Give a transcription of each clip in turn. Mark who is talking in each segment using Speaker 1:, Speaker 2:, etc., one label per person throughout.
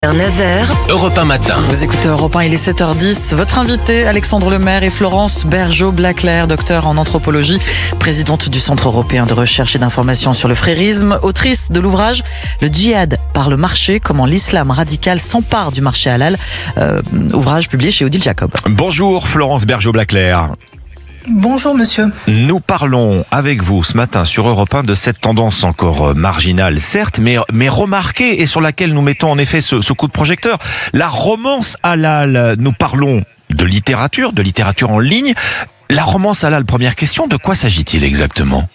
Speaker 1: 9h,
Speaker 2: Europe 1 matin.
Speaker 3: Vous écoutez Europe 1, il est 7h10. Votre invité, Alexandre Lemaire et Florence Bergeau-Blaclair, docteur en anthropologie, présidente du Centre européen de recherche et d'information sur le frérisme, autrice de l'ouvrage « Le djihad par le marché, comment l'islam radical s'empare du marché halal », ouvrage publié chez Odile Jacob.
Speaker 4: Bonjour Florence Bergeau-Blaclair.
Speaker 5: Bonjour monsieur.
Speaker 4: Nous parlons avec vous ce matin sur Europe 1 de cette tendance encore marginale, certes, mais remarquée et sur laquelle nous mettons en effet ce coup de projecteur. La romance halal, nous parlons de littérature en ligne. La romance halal, première question, de quoi s'agit-il exactement ?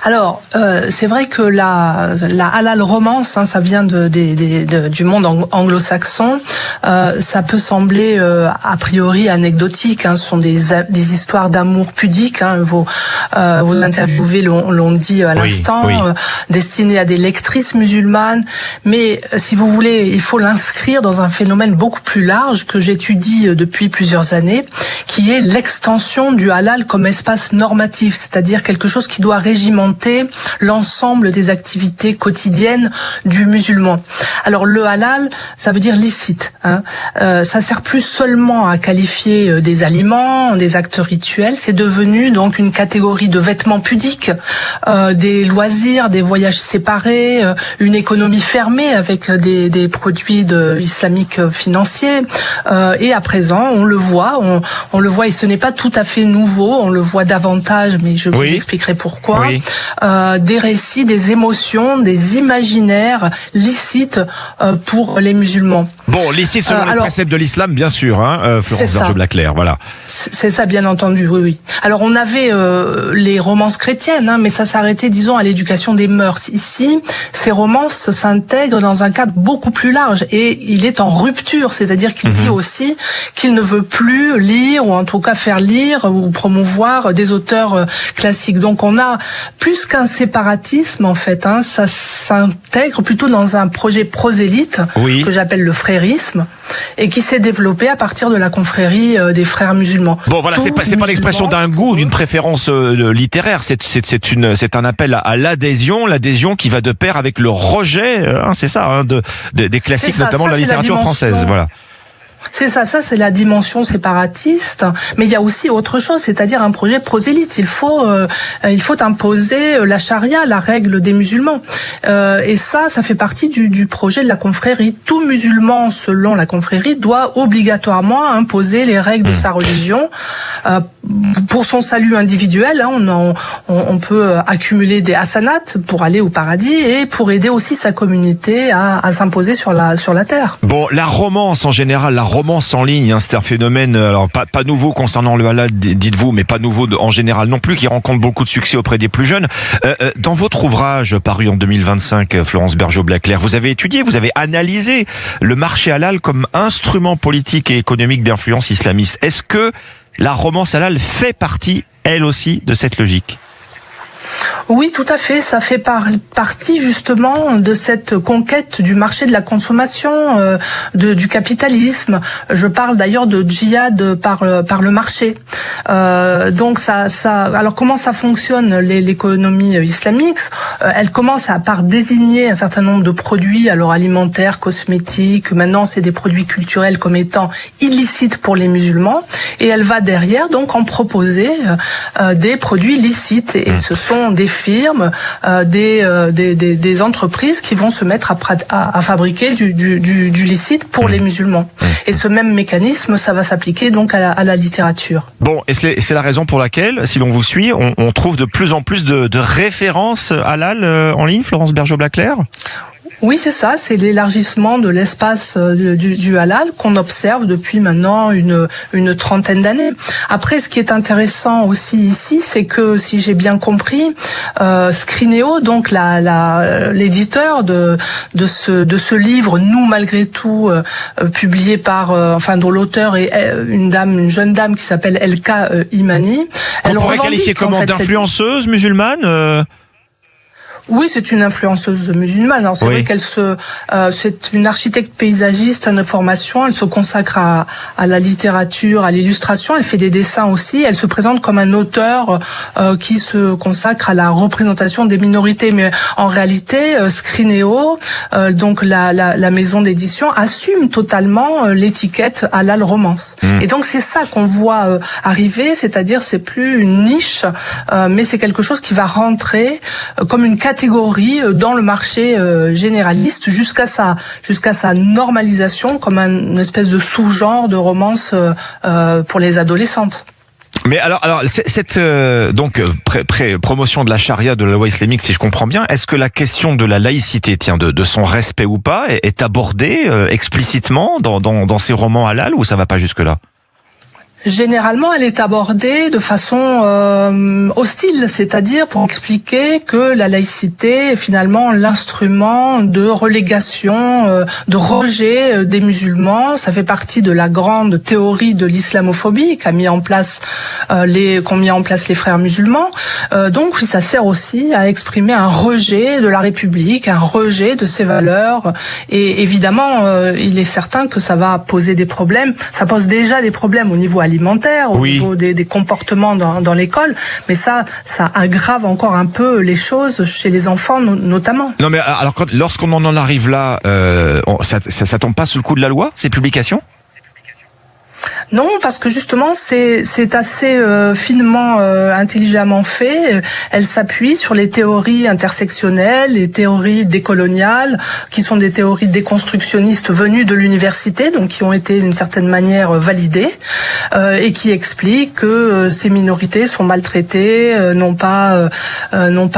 Speaker 5: Alors, c'est vrai que la halal romance, ça vient du monde anglo-saxon. Ça peut sembler a priori anecdotique. Ce sont des histoires d'amour pudique. Vos interviewés l'ont dit à l'instant, oui. Destinées à des lectrices musulmanes. Mais si vous voulez, il faut l'inscrire dans un phénomène beaucoup plus large que j'étudie depuis plusieurs années, qui est l'extension du halal comme espace normatif, c'est-à-dire quelque chose qui doit régimenter l'ensemble des activités quotidiennes du musulman. Alors le halal, ça veut dire licite. Ça sert plus seulement à qualifier des aliments, des actes rituels. C'est devenu donc une catégorie de vêtements pudiques, des loisirs, des voyages séparés, une économie fermée avec des produits islamiques financiers. Et à présent, on le voit, et ce n'est pas tout à fait nouveau. On le voit davantage, mais je vous expliquerai pourquoi. Oui. Des récits, des émotions, des imaginaires licites pour les musulmans.
Speaker 4: Bon, licite selon le précepte de l'islam, bien sûr, Florence Bergeau-Blaclair, voilà.
Speaker 5: C'est ça, bien entendu, oui. Alors, on avait les romances chrétiennes, mais ça s'arrêtait, disons, à l'éducation des mœurs. Ici, ces romances s'intègrent dans un cadre beaucoup plus large et il est en rupture, c'est-à-dire qu'il dit aussi qu'il ne veut plus lire, ou en tout cas faire lire ou promouvoir des auteurs classiques. Donc, on a plus qu'un séparatisme, en fait, ça s'intègre plutôt dans un projet prosélyte que j'appelle le frérisme et qui s'est développé à partir de la confrérie des frères musulmans.
Speaker 4: Bon, voilà, c'est pas l'expression d'un goût, d'une préférence littéraire, c'est un appel à l'adhésion qui va de pair avec le rejet, c'est ça, des classiques, notamment de la littérature française, voilà.
Speaker 5: C'est ça c'est la dimension séparatiste, mais il y a aussi autre chose, c'est-à-dire un projet prosélyte. Il faut imposer la charia, la règle des musulmans. Et ça fait partie du projet de la confrérie. Tout musulman, selon la confrérie, doit obligatoirement imposer les règles de sa religion pour son salut individuel. On peut accumuler des hasanats pour aller au paradis et pour aider aussi sa communauté à s'imposer sur la terre.
Speaker 4: Bon, la romance en général, la romance en ligne, c'est un phénomène, alors pas nouveau concernant le halal, dites-vous, mais pas nouveau en général non plus, qui rencontre beaucoup de succès auprès des plus jeunes. Dans votre ouvrage paru en 2025, Florence Bergeau-Blaclair, vous avez analysé le marché halal comme instrument politique et économique d'influence islamiste. Est-ce que la romance halal fait partie, elle aussi, de cette logique ?
Speaker 5: Oui, tout à fait. Ça fait partie justement de cette conquête du marché de la consommation, du capitalisme. Je parle d'ailleurs de djihad par le marché. Donc ça. Alors comment ça fonctionne l'économie islamique ? Elle commence par désigner un certain nombre de produits, alors alimentaires, cosmétiques. Maintenant, c'est des produits culturels comme étant illicites pour les musulmans, et elle va derrière donc en proposer des produits licites. Et ce sont des firmes, des entreprises qui vont se mettre à fabriquer du licite pour les musulmans. Et ce même mécanisme, ça va s'appliquer donc à la littérature.
Speaker 4: Bon, et c'est la raison pour laquelle, si l'on vous suit, on trouve de plus en plus de références halal en ligne, Florence Bergeau-Blaclair ?
Speaker 5: Oui, c'est ça, c'est l'élargissement de l'espace du halal qu'on observe depuis maintenant une trentaine d'années. Après, ce qui est intéressant aussi ici, c'est que, si j'ai bien compris, Scrineo, donc l'éditeur de ce livre, Nous malgré tout, publié dont l'auteur est une jeune dame qui s'appelle Elka Imani.
Speaker 4: On pourrait qualifier comment, d'influenceuse musulmane
Speaker 5: Oui, c'est une influenceuse musulmane. Alors c'est vrai qu'elle c'est une architecte paysagiste de formation. Elle se consacre à la littérature, à l'illustration. Elle fait des dessins aussi. Elle se présente comme un auteur qui se consacre à la représentation des minorités. Mais en réalité, Scrinéo, donc la maison d'édition, assume totalement l'étiquette halal romance. Et donc c'est ça qu'on voit arriver, c'est-à-dire c'est plus une niche, mais c'est quelque chose qui va rentrer comme une catégorie dans le marché généraliste jusqu'à sa normalisation comme une espèce de sous-genre de romance pour les adolescentes.
Speaker 4: Mais alors cette promotion de la charia, de la loi islamique, si je comprends bien, est-ce que la question de la laïcité, de son respect ou pas, est abordée explicitement dans ces romans halal, ou ça va pas jusque-là?
Speaker 5: Généralement, elle est abordée de façon hostile, c'est-à-dire pour expliquer que la laïcité est finalement l'instrument de relégation, de rejet des musulmans. Ça fait partie de la grande théorie de l'islamophobie qu'ont mis en place les frères musulmans. Donc oui, ça sert aussi à exprimer un rejet de la République, un rejet de ses valeurs. Et évidemment, il est certain que ça va poser des problèmes. Ça pose déjà des problèmes au niveau alimentaire, au niveau des comportements dans l'école, mais ça aggrave encore un peu les choses chez les enfants notamment.
Speaker 4: Non mais alors lorsqu'on en arrive là, ça tombe pas sous le coup de la loi, ces publications?
Speaker 5: Non, parce que justement, c'est assez finement, intelligemment fait. Elle s'appuie sur les théories intersectionnelles, les théories décoloniales, qui sont des théories déconstructionnistes venues de l'université, donc qui ont été d'une certaine manière validées, et qui expliquent que ces minorités sont maltraitées, n'ont pas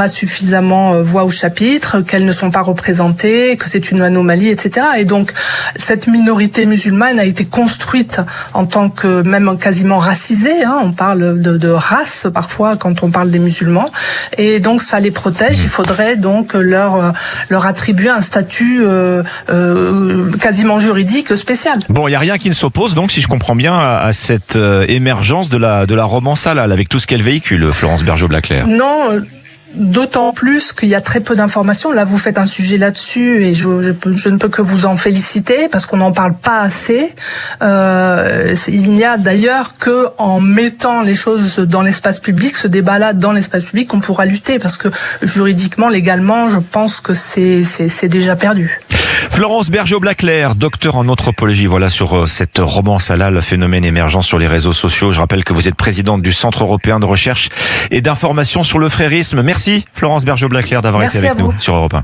Speaker 5: suffisamment voix au chapitre, qu'elles ne sont pas représentées, que c'est une anomalie, etc. Et donc, cette minorité musulmane a été construite en tant que même quasiment racisée, hein, on parle de race parfois quand on parle des musulmans, et donc ça les protège. Il faudrait donc leur attribuer un statut quasiment juridique spécial.
Speaker 4: Bon, il y a rien qui ne s'oppose donc, si je comprends bien, à cette émergence de la romance halal avec tout ce qu'elle véhicule, Florence Bergeaud-Blaclair.
Speaker 5: Non. D'autant plus qu'il y a très peu d'informations. Là, vous faites un sujet là-dessus et je ne peux que vous en féliciter parce qu'on n'en parle pas assez. Il n'y a d'ailleurs que en mettant les choses dans l'espace public, ce débat-là dans l'espace public, qu'on pourra lutter parce que juridiquement, légalement, je pense que c'est déjà perdu.
Speaker 4: Florence Bergeaud-Blaclair, docteur en anthropologie, voilà sur cette romance halal, phénomène émergent sur les réseaux sociaux. Je rappelle que vous êtes présidente du Centre européen de recherche et d'information sur le frérisme. Merci Florence Bergeaud-Blaclair d'avoir été avec nous sur Europe 1.